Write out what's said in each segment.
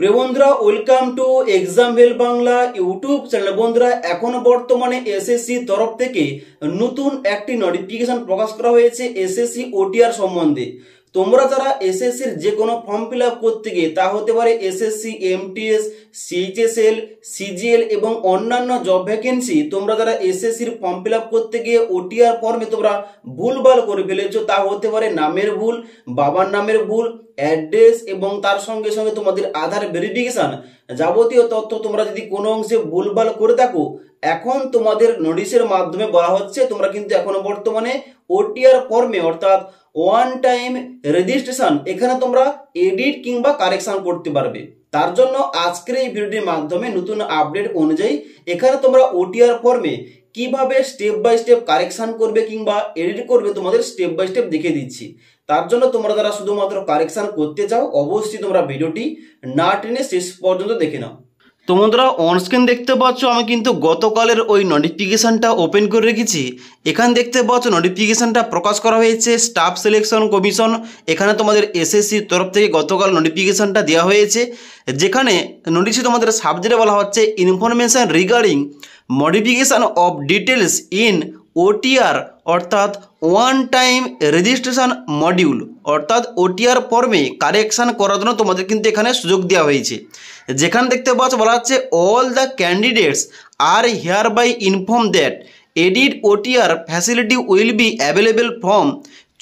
প্রিয় বন্ধুরা, welcome to exam help Bangla YouTube channel. বন্ধুরা, এখন বর্তমানে এসএসসি তরফ থেকে নতুন একটি নোটিফিকেশন প্রকাশ করা হয়েছে এসএসসি ওটিআর সম্বন্ধে। তোমরা যারা এসএসসির যে কোনো ফর্ম ফিল আপ করতে গিয়ে, তা হতে পারে এসএসসি, এমটিএস, সিএইচএসএল, সিজিএল এবং অন্যান্য জব ভ্যাকেন্সি, তোমরা যারা এসএসসির ফর্ম ফিল আপ করতে গিয়ে ওটিআর ফর্মে তোমরা ভুলভাল করে ফেলেছো, তা হতে পারে নামের ভুল, বাবার নামের ভুল, অ্যাড্রেস এবং তার সঙ্গে সঙ্গে তোমাদের আধার ভেরিফিকেশন, যাবতীয় তথ্য তোমরা যদি কোনো অংশে ভুলভাল করে থাকো, এখন তোমাদের নোটিশের মাধ্যমে বলা হচ্ছে তোমরা কিন্তু এখনো বর্তমানে ওটিআর ফর্মে অর্থাৎ ওয়ান টাইম রেজিস্ট্রেশন, এখানে তোমরা এডিট কিংবা কারেকশন করতে পারবে। তার জন্য আজকের এই ভিডিওটির মাধ্যমে নতুন আপডেট অনুযায়ী এখানে তোমরা ওটিআর ফর্মে কিভাবে স্টেপ বাই স্টেপ কারেকশন করবে কিংবা এডিট করবে, তোমাদের স্টেপ বাই স্টেপ দেখিয়ে দিচ্ছি। তার জন্য তোমরা যারা শুধুমাত্র কারেকশন করতে চাও, অবশ্যই তোমরা ভিডিওটি না টেনে শেষ পর্যন্ত দেখে নাও। তো বন্ধুরা, অনস্ক্রিন দেখতে পাচ্ছ আমি কিন্তু গতকালের ওই নোটিফিকেশানটা ওপেন করে রেখেছি। এখানে দেখতে পাচ্ছ নোটিফিকেশানটা প্রকাশ করা হয়েছে স্টাফ সিলেকশন কমিশন। এখানে তোমাদের এসএসসি তরফ থেকে গতকাল নোটিফিকেশানটা দেওয়া হয়েছে, যেখানে নোটিশে তোমাদের সাবজেক্টে বলা হচ্ছে information regarding modification of details in OTR অর্থাৎ ওয়ান টাইম রেজিস্ট্রেশন মডিউল, অর্থাৎ ওটিআর ফর্মে কারেকশান করার জন্য তোমাদের কিন্তু এখানে সুযোগ দেওয়া হয়েছে। যেখানে দেখতে পাচ্ছ বলা হচ্ছে all the candidates are hereby informed that edit OTR facility will be available from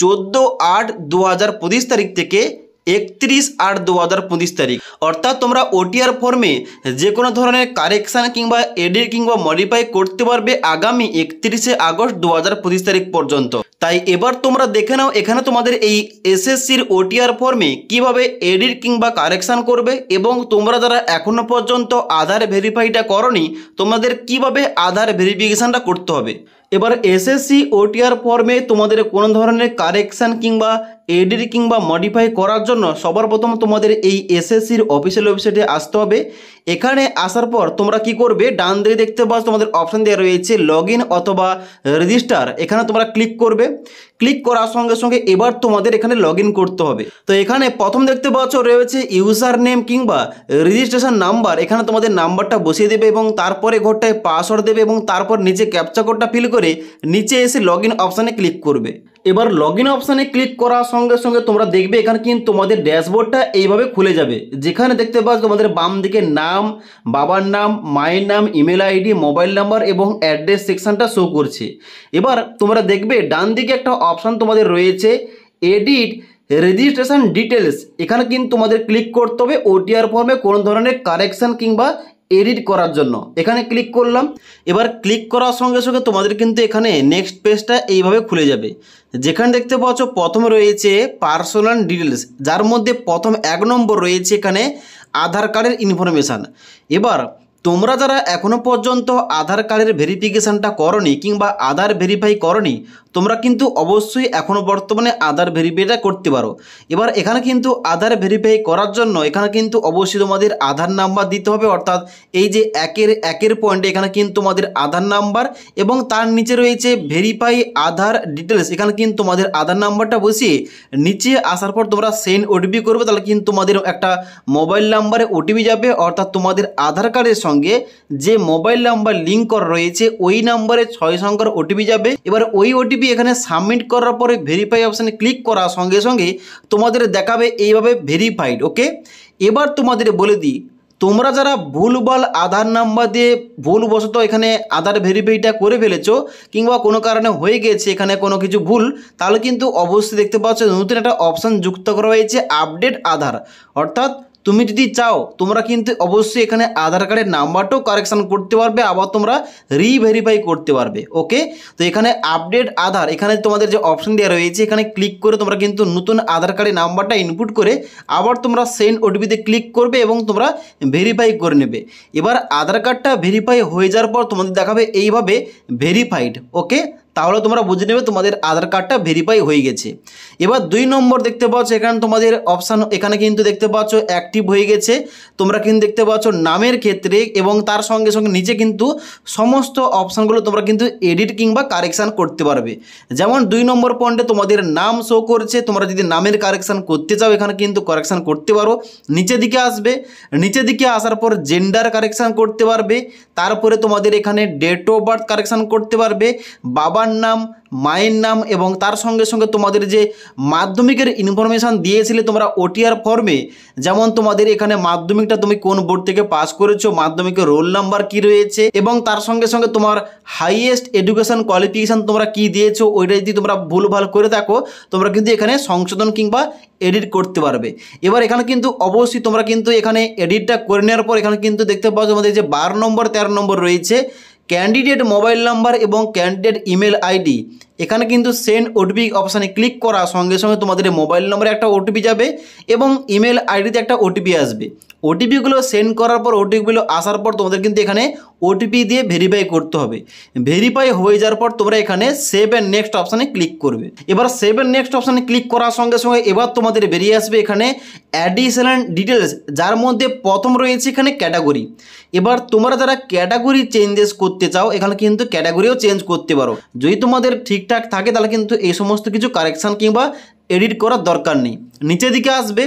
14/8/2025 তারিখ থেকে 31/8/2025 তারিখ। অর্থাৎ তোমরা ওটিআর ফর্মে যে কোনো ধরনের কারেকশান কিংবা এডিট কিংবা মডিফাই করতে পারবে আগামী 31শে আগস্ট 2025 তারিখ পর্যন্ত। তাই এবার তোমরা দেখে নাও এখানে তোমাদের এই এসএসসির ওটিআর ফর্মে কিভাবে এডিট কিংবা কারেকশান করবে, এবং তোমরা যারা এখনো পর্যন্ত আধার ভেরিফাইটা করনি, তোমাদের কিভাবে আধার ভেরিফিকেশানটা করতে হবে। এবার এসএসসি ওটিআর ফর্মে তোমাদের কোনো ধরনের কারেকশান কিংবা এডিট কিংবা মডিফাই করার জন্য সবার প্রথম তোমাদের এই এসএসসির অফিসিয়াল ওয়েবসাইটে আসতে হবে। এখানে আসার পর তোমরা কি করবে, ডান দিকে দেখতে পাচ্ছ তোমাদের অপশান দেওয়া রয়েছে লগ ইন অথবা রেজিস্টার, এখানে তোমরা ক্লিক করবে। ক্লিক করার সঙ্গে সঙ্গে এবার তোমাদের এখানে লগ ইন করতে হবে। তো এখানে প্রথম দেখতে পাচ্ছ রয়েছে ইউজার নেম কিংবা রেজিস্ট্রেশন নাম্বার, এখানে তোমাদের নাম্বারটা বসিয়ে দেবে এবং তারপরে ঘরটায় পাসওয়ার্ড দেবে এবং তারপর নিচে ক্যাপচা কোডটা ফিল করে নিচে এসে লগ ইন অপশানে ক্লিক করবে। এবার লগ ইন অপশানে ক্লিক করার সঙ্গে সঙ্গে তোমরা দেখবে এখানে কিন্তু তোমাদের ড্যাশবোর্ডটা এইভাবে খুলে যাবে। যেখানে দেখতে পাচ্ছ তোমাদের বাম দিকে নাম, বাবার নাম, মায়ের নাম, ইমেল আইডি, মোবাইল নাম্বার এবং অ্যাড্রেস সেকশনটা শো করছে। এবার তোমরা দেখবে ডান দিকে একটা অপশান তোমাদের রয়েছে এডিট রেজিস্ট্রেশন ডিটেলস, এখানে কিন্তু তোমাদের ক্লিক করতে হবে ওটিআর ফর্মে কোনো ধরনের কারেকশান কিংবা এডিট করার জন্য। এখানে ক্লিক করলাম। এবার ক্লিক করার সঙ্গে সঙ্গে তোমাদের কিন্তু এখানে নেক্সট পেজটা এইভাবে খুলে যাবে। যেখানে দেখতে পাচ্ছ প্রথমে রয়েছে পার্সোনাল ডিটেলস, যার মধ্যে প্রথম 1 নম্বর রয়েছে এখানে আধার কার্ডের ইনফরমেশান। এবার তোমরা যারা এখনো পর্যন্ত আধার কার্ডের ভেরিফিকেশানটা করনি কিংবা আধার ভেরিফাই করনি, তোমরা কিন্তু অবশ্যই এখনো বর্তমানে আধার ভেরিফাইটা করতে পারো। এবার এখানে কিন্তু আধার ভেরিফাই করার জন্য এখানে কিন্তু অবশ্যই তোমাদের আধার নাম্বার দিতে হবে, অর্থাৎ এই যে একের পয়েন্টে এখানে কিন্তু তোমাদের আধার নাম্বার এবং তার নিচে রয়েছে ভেরিফাই আধার ডিটেলস, এখানে কিন্তু তোমাদের আধার নাম্বারটা বসিয়ে নিচে আসার পর তোমরা সেন্ড ওটিপি করবে, তাহলে কিন্তু তোমাদের একটা মোবাইল নাম্বারে ওটিপি যাবে, অর্থাৎ তোমাদের আধার কার্ডের সঙ্গে যে মোবাইল নাম্বার লিঙ্ক করা রয়েছে ওই নাম্বারে 6 সংখ্যার ওটিপি যাবে। এবার ওই ওটিপি এখানে সাবমিট করার পরে ভেরিফাই অপশানে ক্লিক করার সঙ্গে সঙ্গে তোমাদের দেখাবে এইভাবে ভেরিফাইড। ওকে, এবার তোমাদের বলে দিই, তোমরা যারা ভুলভাল আধার নাম্বার দিয়ে ভুলবশত এখানে আধার ভেরিফাইটা করে ফেলেছো কিংবা কোনো কারণে হয়ে গেছে এখানে কোনো কিছু ভুল, তাহলে কিন্তু অবশ্যই দেখতে পাচ্ছ নতুন একটা অপশান যুক্ত করা হয়েছে আপডেট আধার। অর্থাৎ তুমি যদি চাও তোমরা কিন্তু অবশ্যই এখানে আধার কার্ডের নাম্বারটাও কারেকশান করতে পারবে, আবার তোমরা রিভেরিফাই করতে পারবে। ওকে, তো এখানে আপডেট আধার, এখানে তোমাদের যে অপশান দেওয়া রয়েছে এখানে ক্লিক করে তোমরা কিন্তু নতুন আধার কার্ডের নাম্বারটা ইনপুট করে আবার তোমরা সেন্ড ওটিপিতে ক্লিক করবে এবং তোমরা ভেরিফাই করে নেবে। এবার আধার কার্ডটা ভেরিফাই হয়ে যাওয়ার পর তোমাদের দেখাবে এইভাবে ভেরিফাইড। ওকে, তাহলে তোমরা বুঝে নেবে তোমাদের আধার কার্ডটা ভেরিফাই হয়ে গেছে। এবার 2 নম্বর দেখতে পাচ্ছ এখানে তোমাদের অপশান এখানে কিন্তু দেখতে পাচ্ছ অ্যাক্টিভ হয়ে গেছে। তোমরা কিন্তু দেখতে পাচ্ছ নামের ক্ষেত্রে এবং তার সঙ্গে সঙ্গে নিচে কিন্তু সমস্ত অপশানগুলো তোমরা কিন্তু এডিট কিংবা কারেকশান করতে পারবে। যেমন 2 নম্বর পয়েন্টে তোমাদের নাম শো করছে, তোমরা যদি নামের কারেকশান করতে চাও এখানে কিন্তু কারেকশান করতে পারো। নিচের দিকে আসবে, নিচের দিকে আসার পর জেন্ডার কারেকশান করতে পারবে। তারপরে তোমাদের এখানে ডেট অফ বার্থ কারেকশান করতে পারবে, বাবার নাম, মায়ের নাম এবং তার সঙ্গে সঙ্গে তোমাদের যে মাধ্যমিকের ইনফরমেশান দিয়েছিলে তোমরা ওটিআর ফর্মে, যেমন তোমাদের এখানে মাধ্যমিকটা তুমি কোন বোর্ড থেকে পাস করেছো, মাধ্যমিকের রোল নাম্বার কি রয়েছে এবং তার সঙ্গে সঙ্গে তোমার হাইয়েস্ট এডুকেশন কোয়ালিফিকেশান তোমরা কি দিয়েছো, ওইটা যদি তোমরা ভুলভাল করে থাকো তোমরা কিন্তু এখানে সংশোধন কিংবা এডিট করতে পারবে। এবার এখানে কিন্তু অবশ্যই তোমরা কিন্তু এখানে এডিটটা করে নেওয়ার পর এখানে কিন্তু দেখতে পাচ্ছ তোমাদের যে 12 নম্বর 13 নম্বর রয়েছে ক্যান্ডিডেট মোবাইল নাম্বার এবং ক্যান্ডিডেট ইমেল আইডি, এখানে কিন্তু সেন্ড ওটিপি অপশানে ক্লিক করার সঙ্গে সঙ্গে তোমাদের মোবাইল নম্বরে একটা ওটিপি যাবে এবং ইমেল আইডিতে একটা ওটিপি আসবে। ওটিপিগুলো সেন্ড করার পর ওটিপিগুলো আসার পর তোমাদের কিন্তু এখানে ওটিপি দিয়ে ভেরিফাই করতে হবে। ভেরিফাই হয়ে যাওয়ার পর তোমরা এখানে সেভ অ্যান্ড নেক্সট অপশানে ক্লিক করবে। এবার সেভ অ্যান্ড নেক্সট অপশানে ক্লিক করার সঙ্গে সঙ্গে এবার তোমাদের বেরিয়ে আসবে এখানে অ্যাডিশনাল ডিটেলস, যার মধ্যে প্রথম রয়েছে এখানে ক্যাটাগরি। এবার তোমরা যারা ক্যাটাগরি চেঞ্জেস করতে চাও এখানে কিন্তু ক্যাটাগরিও চেঞ্জ করতে পারো। যদি তোমাদের ঠিকঠাক থাকে তাহলে কিন্তু এই সমস্ত কিছু কারেকশান কিংবা এডিট করার দরকার নেই। নিচের দিকে আসবে,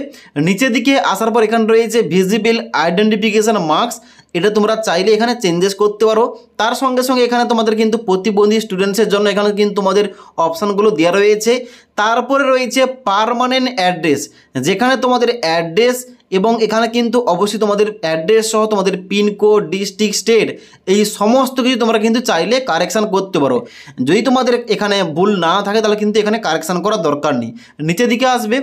নিচের দিকে আসার পর এখানে রয়েছে ভিজিবল আইডেন্টিফিকেশান মার্কস, এটা তোমরা চাইলে এখানে চেঞ্জেস করতে পারো। তার সঙ্গে সঙ্গে এখানে তোমাদের কিন্তু প্রতিবন্ধী স্টুডেন্টসের জন্য এখানে কিন্তু তোমাদের অপশানগুলো দেওয়া রয়েছে। তারপরে রয়েছে পার্মানেন্ট অ্যাড্রেস, যেখানে তোমাদের অ্যাড্রেস এবং এখানে কিন্তু অবশ্যই তোমাদের অ্যাড্রেস সহ তোমাদের পিনকোড, ডিস্ট্রিক্ট, স্টেট এই সমস্ত কিছু তোমরা কিন্তু চাইলে কারেকশান করতে পারো। যদি তোমাদের এখানে ভুল না থাকে তাহলে কিন্তু এখানে কারেকশান করার দরকার নেই। নিচের দিকে আসবে,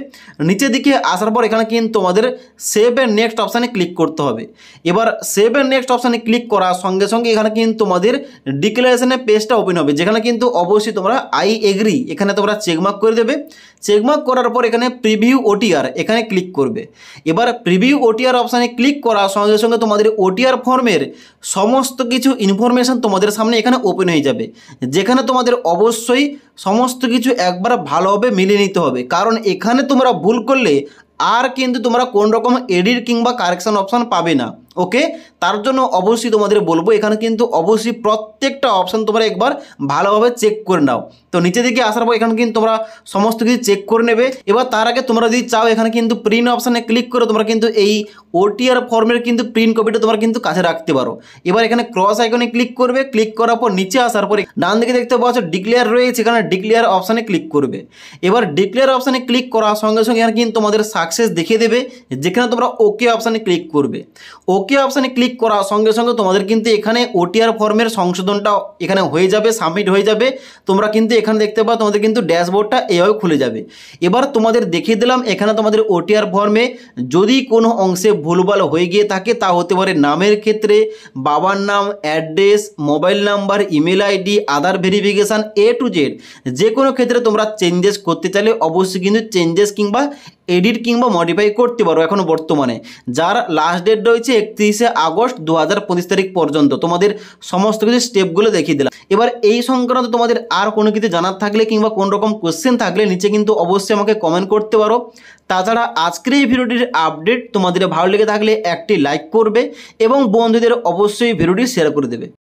নিচের দিকে আসার পর এখানে কিন্তু তোমাদের সেভ অ্যান্ড নেক্সট অপশানে ক্লিক করতে হবে। এবার সেভ অ্যান্ড নেক্সট অপশানে ক্লিক করার সঙ্গে সঙ্গে এখানে কিন্তু তোমাদের ডিক্লারেশনের পেজটা ওপেন হবে, যেখানে কিন্তু অবশ্যই তোমরা আই এগ্রি এখানে তোমরা চেকমার্ক করে দেবে। চেকমার্ক করার পর এখানে প্রিভিউ ওটিআর এখানে ক্লিক করবে। এবার প্রিভিউ ওটিআর অপশানে ক্লিক করার সঙ্গে সঙ্গে তোমাদের ওটিআর ফর্মের সমস্ত কিছু ইনফরমেশান তোমাদের সামনে এখানে ওপেন হয়ে যাবে, যেখানে তোমাদের অবশ্যই সমস্ত কিছু একবার ভালোভাবে মিলিয়ে নিতে হবে, কারণ এখানে তোমরা ভুল করলে আর কিন্তু তোমরা কোন রকম এডিট কিংবা কারেকশান অপশান পাবে না। ওকে, তার জন্য অবশ্যই তোমাদের বলবো এখানে কিন্তু অবশ্যই প্রত্যেকটা অপশান তোমরা একবার ভালোভাবে চেক করে নাও। তো নিচে দিকে আসার পর এখানে কিন্তু তোমরা সমস্ত কিছু চেক করে নেবে। এবার তার আগে তোমরা যদি চাও এখানে কিন্তু প্রিন্ট অপশানে ক্লিক করে তোমরা কিন্তু এই ওটিআর ফর্মের কিন্তু প্রিন্ট কপিটা তোমরা কিন্তু কাছে রাখতে পারো। এবার এখানে ক্রস আইকনে ক্লিক করবে, ক্লিক করার পর নিচে আসার পরে ডান দিকে দেখতে পাচ্ছ ডিক্লেয়ার রয়েছে, এখানে ডিক্লেয়ার অপশানে ক্লিক করবে। এবার ডিক্লেয়ার অপশানে ক্লিক করার সঙ্গে সঙ্গে এখানে কিন্তু তোমাদের সাকসেস দেখিয়ে দেবে, যেখানে তোমরা ওকে অপশানে ক্লিক করবে। ওকে অপশানে ক্লিক করার সঙ্গে সঙ্গে তোমাদের কিন্তু এখানে ওটিআর ফর্মের সংশোধনটা এখানে হয়ে যাবে, সাবমিট হয়ে যাবে। তোমরা কিন্তু এখানে দেখতে পাও তোমাদের কিন্তু ড্যাশবোর্ডটা এইভাবে খুলে যাবে। এবার তোমাদের দেখিয়ে দিলাম এখানে তোমাদের ওটিআর ফর্মে যদি কোনো অংশে ভুলভাল হয়ে গিয়ে থাকে তা হতে পারে নামের ক্ষেত্রে, বাবার নাম, address, mobile number, email ID, Aadhaar verification A to Z যে কোনো ক্ষেত্রে তোমরা চেঞ্জেস করতে চাইলে অবশ্যই কিন্তু চেঞ্জেস কিংবা এডিট কিংবা মডিফাই করতে পারো। এখন বর্তমানে যার লাস্ট ডেট রয়েছে 31শে আগস্ট 2025 তারিখ পর্যন্ত তোমাদের সমস্ত কিছু স্টেপগুলো দেখিয়ে দিলাম। এবার এই সংক্রান্ত তোমাদের আর কোনো কিছু জানার থাকলে কিংবা কোন রকম কোশ্চেন থাকলে নিচে কিন্তু অবশ্যই আমাকে কমেন্ট করতে পারো। তাছাড়া আজকের এই ভিডিওটির আপডেট তোমাদের ভালো লেগে থাকলে একটি লাইক করবে এবং বন্ধুদের অবশ্যই ভিডিওটি শেয়ার করে দেবে।